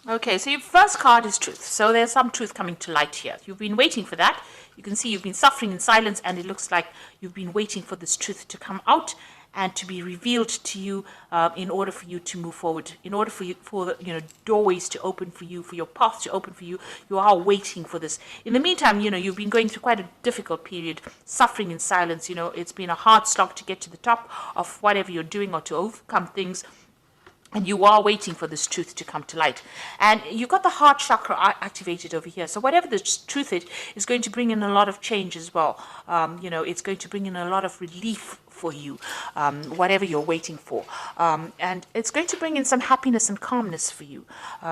Okay, so your first card is truth. So there's some truth coming to light here. You've been waiting for that. You can see you've been suffering in silence, and it looks like you've been waiting for this truth to come out and to be revealed to you, in order for you to move forward, in order for you, for the, doorways to open for you, for your path to open for you. You are waiting for this. In the meantime, you've been going through quite a difficult period, suffering in silence. It's been a hard slog to get to the top of whatever you're doing or to overcome things. And you are waiting for this truth to come to light. And you've got the heart chakra activated over here. So whatever the truth is going to bring in a lot of change as well. It's going to bring in a lot of relief for you, whatever you're waiting for. And it's going to bring in some happiness and calmness for you,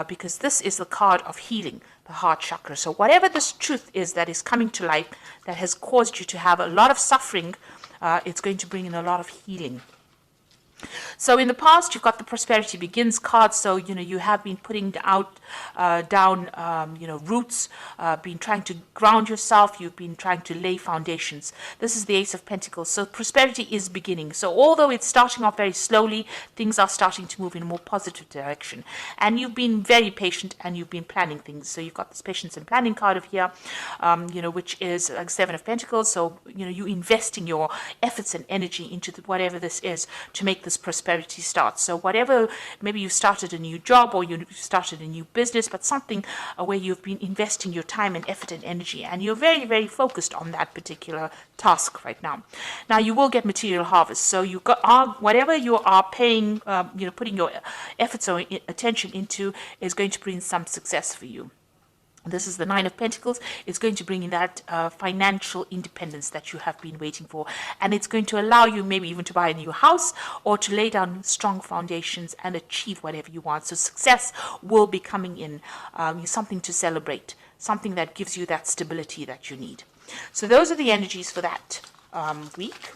because this is the card of healing, the heart chakra. So whatever this truth is that is coming to light, that has caused you to have a lot of suffering, it's going to bring in a lot of healing. So in the past, you've got the Prosperity Begins card. So, you have been putting down roots, been trying to ground yourself. You've been trying to lay foundations. This is the Ace of Pentacles. So prosperity is beginning. So although it's starting off very slowly, things are starting to move in a more positive direction. And you've been very patient, and you've been planning things. So you've got this patience and planning card of here, which is like Seven of Pentacles. So, you investing your efforts and energy into whatever this is to make this prosperity start. So whatever, maybe you started a new job or you started a new business, but something where you've been investing your time and effort and energy, and you're very, very focused on that particular task right now. Now you will get material harvest. So you got whatever you are paying, putting your efforts or attention into is going to bring some success for you. This is the Nine of Pentacles. It's going to bring in that financial independence that you have been waiting for. And it's going to allow you maybe even to buy a new house or to lay down strong foundations and achieve whatever you want. So success will be coming in, something to celebrate, something that gives you that stability that you need. So those are the energies for that week.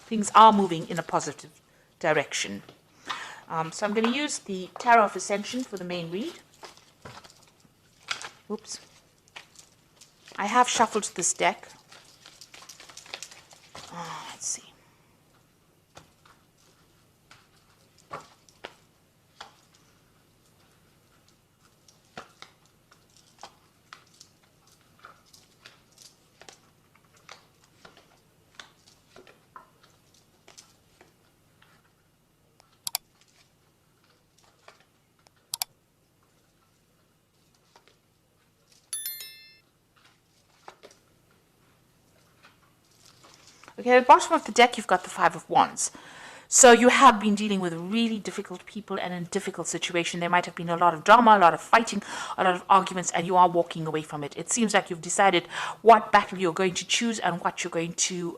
Things are moving in a positive direction. So I'm going to use the Tarot of Ascension for the main read. Oops. I have shuffled this deck. Let's see. Okay, at the bottom of the deck, you've got the Five of Wands. So you have been dealing with really difficult people and in a difficult situation. There might have been a lot of drama, a lot of fighting, a lot of arguments, and you are walking away from it. It seems like you've decided what battle you're going to choose and what you're going to,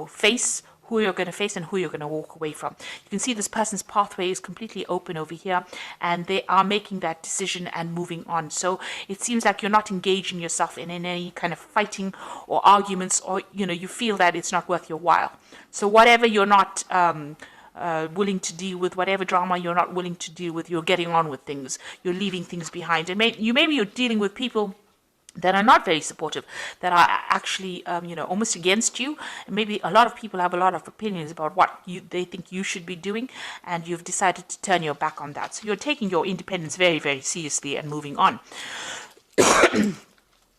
face, who you're going to face and who you're going to walk away from. You can see this person's pathway is completely open over here, and they are making that decision and moving on. So it seems like you're not engaging yourself in any kind of fighting or arguments, or you feel that it's not worth your while. So whatever you're not willing to deal with, whatever drama you're not willing to deal with, you're getting on with things. You're leaving things behind, and maybe you're dealing with people that are not very supportive, that are actually, almost against you. And maybe a lot of people have a lot of opinions about what they think you should be doing, and you've decided to turn your back on that. So you're taking your independence very, very seriously and moving on.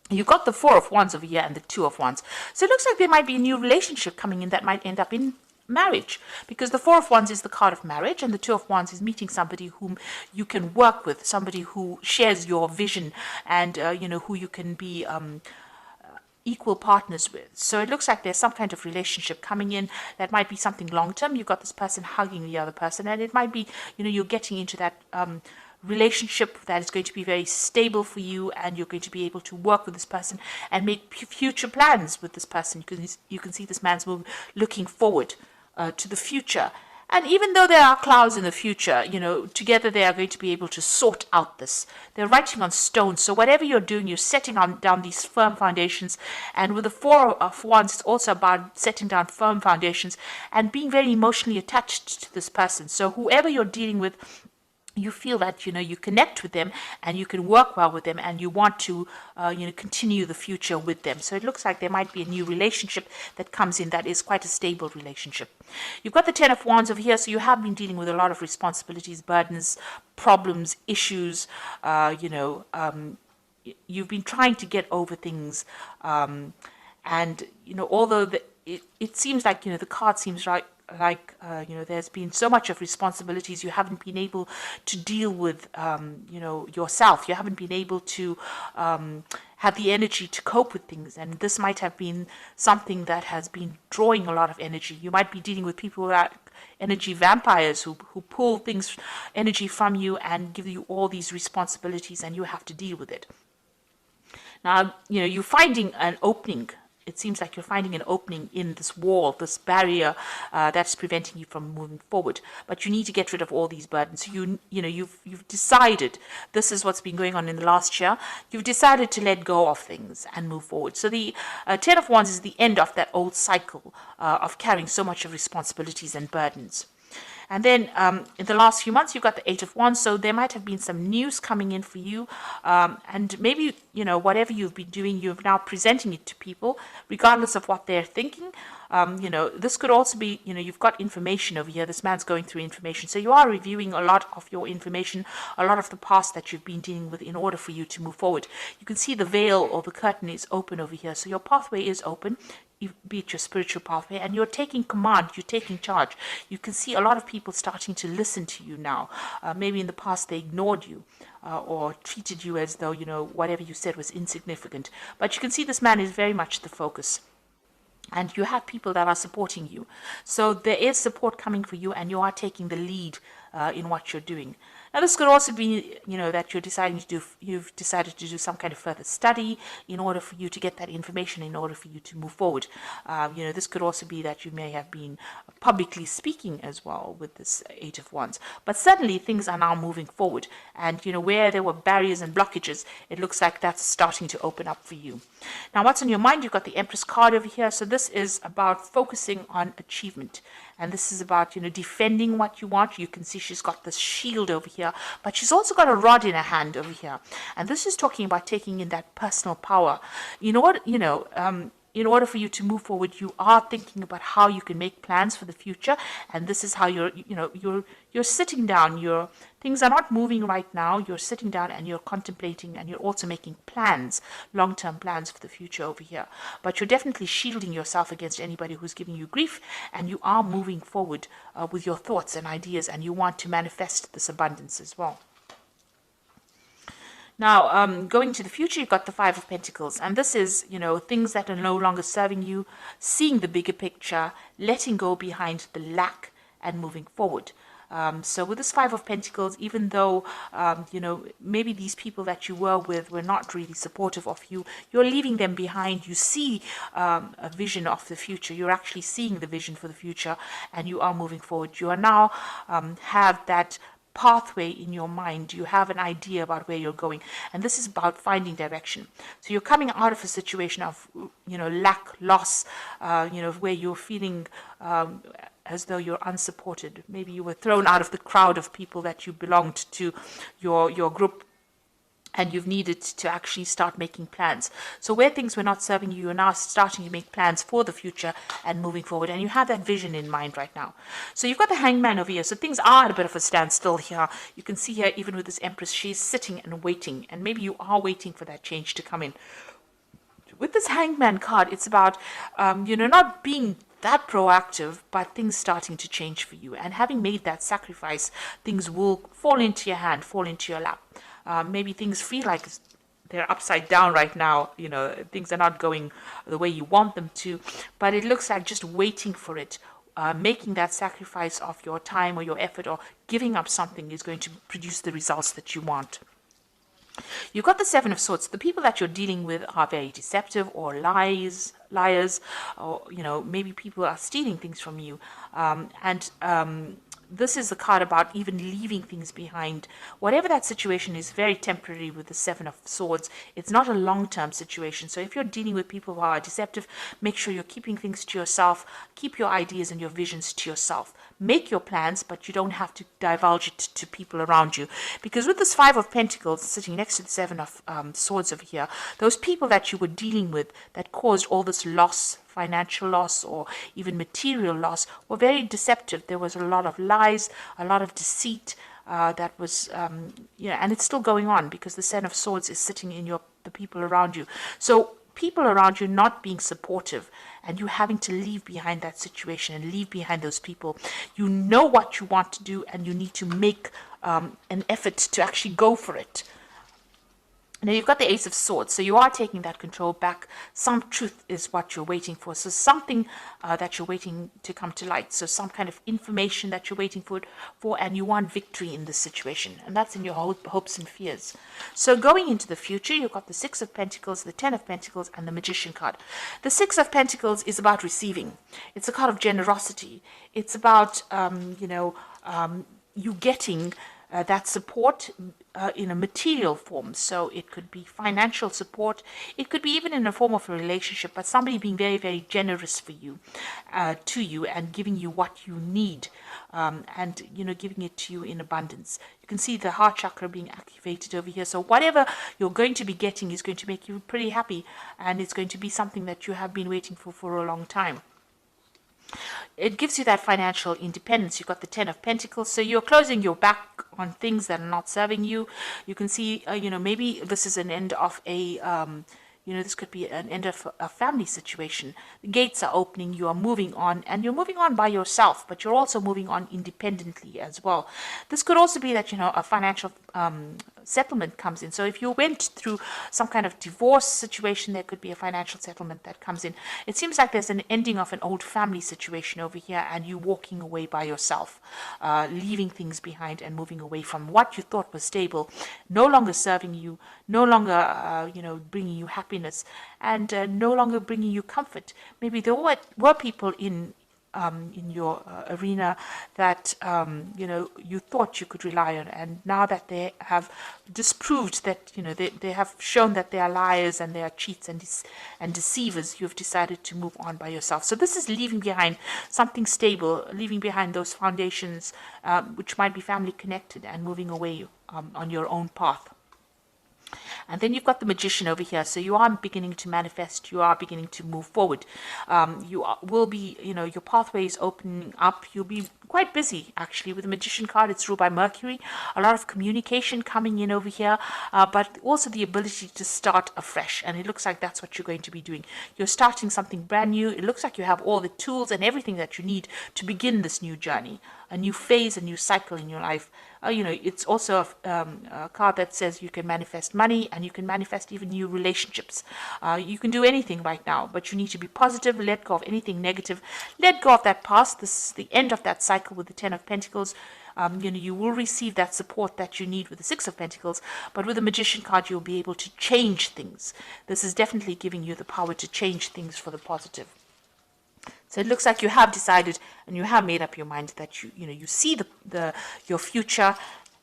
You've got the Four of Wands over here and the Two of Wands. So it looks like there might be a new relationship coming in that might end up in marriage, because the Four of Wands is the card of marriage, and the Two of Wands is meeting somebody whom you can work with, somebody who shares your vision, and who you can be equal partners with. So it looks like there's some kind of relationship coming in that might be something long term. You've got this person hugging the other person, and it might be you're getting into that relationship that is going to be very stable for you, and you're going to be able to work with this person and make future plans with this person. You can see this man's looking forward to the future. And even though there are clouds in the future, together they are going to be able to sort out this. They're writing on stone. So whatever you're doing, you're setting down these firm foundations. And with the Four of Wands, it's also about setting down firm foundations and being very emotionally attached to this person. So whoever you're dealing with, you feel that you connect with them and you can work well with them, and you want to continue the future with them. So it looks like there might be a new relationship that comes in that is quite a stable relationship. You've got the Ten of Wands over here, so you have been dealing with a lot of responsibilities, burdens, problems, issues. You've been trying to get over things, and although it seems like the card seems right, like there's been so much of responsibilities, you haven't been able to deal with yourself. You haven't been able to have the energy to cope with things, and this might have been something that has been drawing a lot of energy. You might be dealing with people who are energy vampires who pull things, energy from you, and give you all these responsibilities, and you have to deal with it. Now, you're finding an opening. It seems like you're finding an opening in this wall, this barrier that's preventing you from moving forward. But you need to get rid of all these burdens. You've decided, this is what's been going on in the last year. You've decided to let go of things and move forward. So the Ten of Wands is the end of that old cycle of carrying so much of responsibilities and burdens. And then in the last few months, you've got the Eight of Wands. So there might have been some news coming in for you. And maybe, whatever you've been doing, you're now presenting it to people, regardless of what they're thinking. This could also be, you've got information over here. This man's going through information. So you are reviewing a lot of your information, a lot of the past that you've been dealing with in order for you to move forward. You can see the veil or the curtain is open over here. So your pathway is open, be it your spiritual pathway, and you're taking command, you're taking charge. You can see a lot of people starting to listen to you now. Maybe in the past they ignored you or treated you as though, whatever you said was insignificant. But you can see this man is very much the focus. And you have people that are supporting you. So there is support coming for you, and you are taking the lead in what you're doing. Now, this could also be, that you've decided to do some kind of further study in order for you to get that information, in order for you to move forward. This could also be that you may have been publicly speaking as well with this Eight of Wands. But suddenly things are now moving forward. And, where there were barriers and blockages, it looks like that's starting to open up for you. Now, what's on your mind? You've got the Empress card over here. So this is about focusing on achievement. And this is about, defending what you want. You can see she's got this shield over here, but she's also got a rod in her hand over here. And this is talking about taking in that personal power. In order for you to move forward, you are thinking about how you can make plans for the future. And this is how you're sitting down. Things are not moving right now. You're sitting down and you're contemplating, and you're also making plans, long-term plans for the future over here. But you're definitely shielding yourself against anybody who's giving you grief, and you are moving forward with your thoughts and ideas, and you want to manifest this abundance as well. Now, going to the future, you've got the Five of Pentacles. And this is, things that are no longer serving you, seeing the bigger picture, letting go behind the lack, and moving forward. So with this Five of Pentacles, even though, maybe these people that you were with were not really supportive of you, you're leaving them behind. You see a vision of the future. You're actually seeing the vision for the future, and you are moving forward. You are now have that pathway in your mind. You have an idea about where you're going, and this is about finding direction. So you're coming out of a situation of lack, loss, where you're feeling as though you're unsupported. Maybe you were thrown out of the crowd of people that you belonged to, your group, and you've needed to actually start making plans. So where things were not serving you, you're now starting to make plans for the future and moving forward. And you have that vision in mind right now. So you've got the Hangman over here. So things are at a bit of a standstill here. You can see here, even with this Empress, she's sitting and waiting. And maybe you are waiting for that change to come in. With this Hangman card, it's about, not being that proactive, but things starting to change for you. And having made that sacrifice, things will fall into your hand, fall into your lap. Maybe things feel like they're upside down right now. Things are not going the way you want them to, but it looks like just waiting for it, making that sacrifice of your time or your effort or giving up something is going to produce the results that you want. You've got the Seven of Swords. The people that you're dealing with are very deceptive or liars, or, maybe people are stealing things from you. this is the card about even leaving things behind. Whatever that situation is, very temporary with the Seven of Swords. It's not a long-term situation. So if you're dealing with people who are deceptive, make sure you're keeping things to yourself. Keep your ideas and your visions to yourself. Make your plans, but you don't have to divulge it to people around you. Because with this Five of Pentacles sitting next to the Seven of Swords over here, those people that you were dealing with that caused all this loss, financial loss or even material loss, were very deceptive. There was a lot of lies, a lot of deceit that was, and it's still going on because the Ten of Swords is sitting in the people around you. So people around you not being supportive and you having to leave behind that situation and leave behind those people. You know what you want to do and you need to make an effort to actually go for it. Now you've got the Ace of Swords, so you are taking that control back. Some truth is what you're waiting for. So something that you're waiting to come to light. So some kind of information that you're waiting for, and you want victory in this situation. And that's in your hopes and fears. So going into the future, you've got the Six of Pentacles, the Ten of Pentacles, and the Magician card. The Six of Pentacles is about receiving. It's a card of generosity. It's about, you getting that support in a material form. So it could be financial support. It could be even in a form of a relationship, but somebody being very, very generous for you, to you, and giving you what you need, and giving it to you in abundance. You can see the heart chakra being activated over here. So whatever you're going to be getting is going to make you pretty happy, and it's going to be something that you have been waiting for a long time. It gives you that financial independence. You've got the Ten of Pentacles, so you're closing your back on things that are not serving you. You can see, maybe this is an end of a, this could be an end of a family situation. The gates are opening, you are moving on, and you're moving on by yourself, but you're also moving on independently as well. This could also be that, a financial settlement comes in. So if you went through some kind of divorce situation, there could be a financial settlement that comes in. It seems like there's an ending of an old family situation over here, and you walking away by yourself, leaving things behind and moving away from what you thought was stable, no longer serving you, no longer, bringing you happiness, and no longer bringing you comfort. Maybe there were people in your arena that you thought you could rely on, and now that they have disproved that, they have shown that they are liars and they are cheats and deceivers, you've decided to move on by yourself. So this is leaving behind something stable, leaving behind those foundations which might be family connected, and moving away on your own path. And then you've got the Magician over here. So you are beginning to manifest. You are beginning to move forward. Will be, your pathway is opening up. You'll be quite busy, actually. With the Magician card, it's ruled by Mercury. A lot of communication coming in over here, but also the ability to start afresh. And it looks like that's what you're going to be doing. You're starting something brand new. It looks like you have all the tools and everything that you need to begin this new journey, a new phase, a new cycle in your life. It's also a card that says you can manifest money, and you can manifest even new relationships. You can do anything right now, but you need to be positive, let go of anything negative, let go of that past. This is the end of that cycle with the Ten of Pentacles. You will receive that support that you need with the Six of Pentacles, but with the Magician card, you'll be able to change things. This is definitely giving you the power to change things for the positive. So it looks like you have decided and you have made up your mind that you see your future.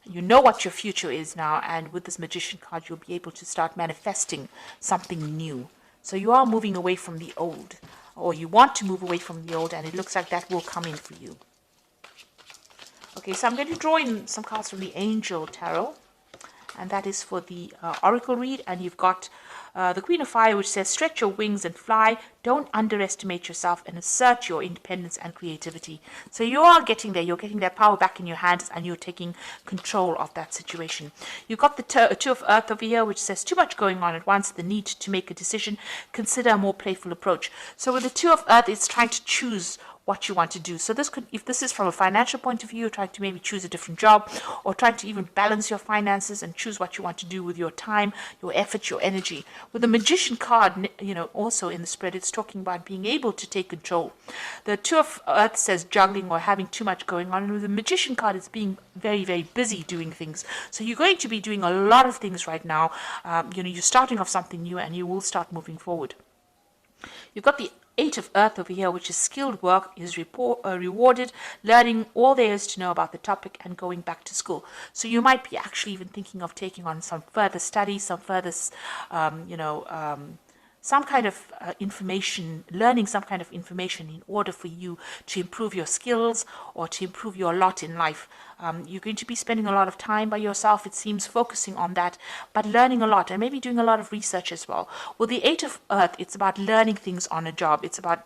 You know what your future is now, and with this Magician card, you'll be able to start manifesting something new. So you are moving away from the old, or you want to move away from the old, and it looks like that will come in for you. Okay, so I'm going to draw in some cards from the Angel Tarot, and that is for the Oracle read, and you've got the Queen of Fire, which says, stretch your wings and fly. Don't underestimate yourself and assert your independence and creativity. So you are getting there. You're getting that power back in your hands, and you're taking control of that situation. You've got the Two of Earth over here, which says, too much going on at once, the need to make a decision. Consider a more playful approach. So with the Two of Earth, it's trying to choose what you want to do. So this could, if this is from a financial point of view, trying to maybe choose a different job, or trying to even balance your finances and choose what you want to do with your time, your effort, your energy. With the Magician card, also in the spread, it's talking about being able to take control. The Two of Earth says juggling or having too much going on, and with the Magician card, it's being very, very busy doing things. So you're going to be doing a lot of things right now. You're starting off something new, and you will start moving forward. You've got the Eight of Earth over here, which is skilled work, is rewarded, learning all there is to know about the topic and going back to school. So you might be actually even thinking of taking on some further study, some further, some kind of information, learning some kind of information in order for you to improve your skills or to improve your lot in life. You're going to be spending a lot of time by yourself, it seems, focusing on that, but learning a lot and maybe doing a lot of research as well. With the Eight of Earth, it's about learning things on a job. It's about,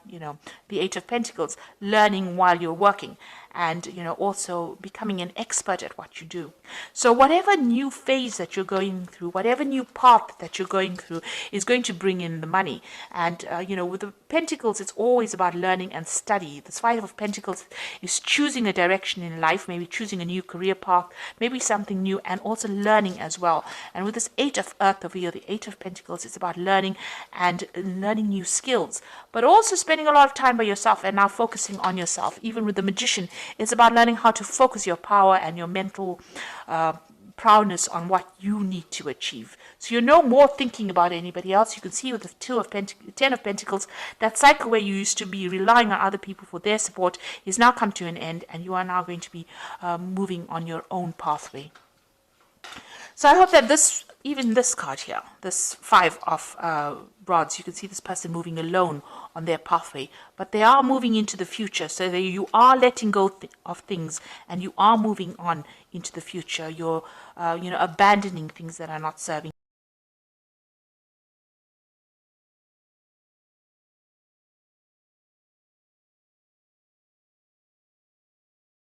the Eight of Pentacles, learning while you're working, and also becoming an expert at what you do. So whatever new phase that you're going through, whatever new path that you're going through, is going to bring in the money. And with the Pentacles, it's always about learning and study. This Five of Pentacles is choosing a direction in life, maybe choosing a new career path, maybe something new, and also learning as well. And with this Eight of Earth over here, the Eight of Pentacles, it's about learning and learning new skills, but also spending a lot of time by yourself and now focusing on yourself. Even with the Magician, it's about learning how to focus your power and your mental proudness on what you need to achieve. So you're no more thinking about anybody else. You can see with the Ten of Pentacles, that cycle where you used to be relying on other people for their support is now come to an end, and you are now going to be moving on your own pathway. So I hope that even this card here, this Five of Rods, you can see this person moving alone on their pathway, but they are moving into the future. So that you are letting go of things, and you are moving on into the future. You're, abandoning things that are not serving.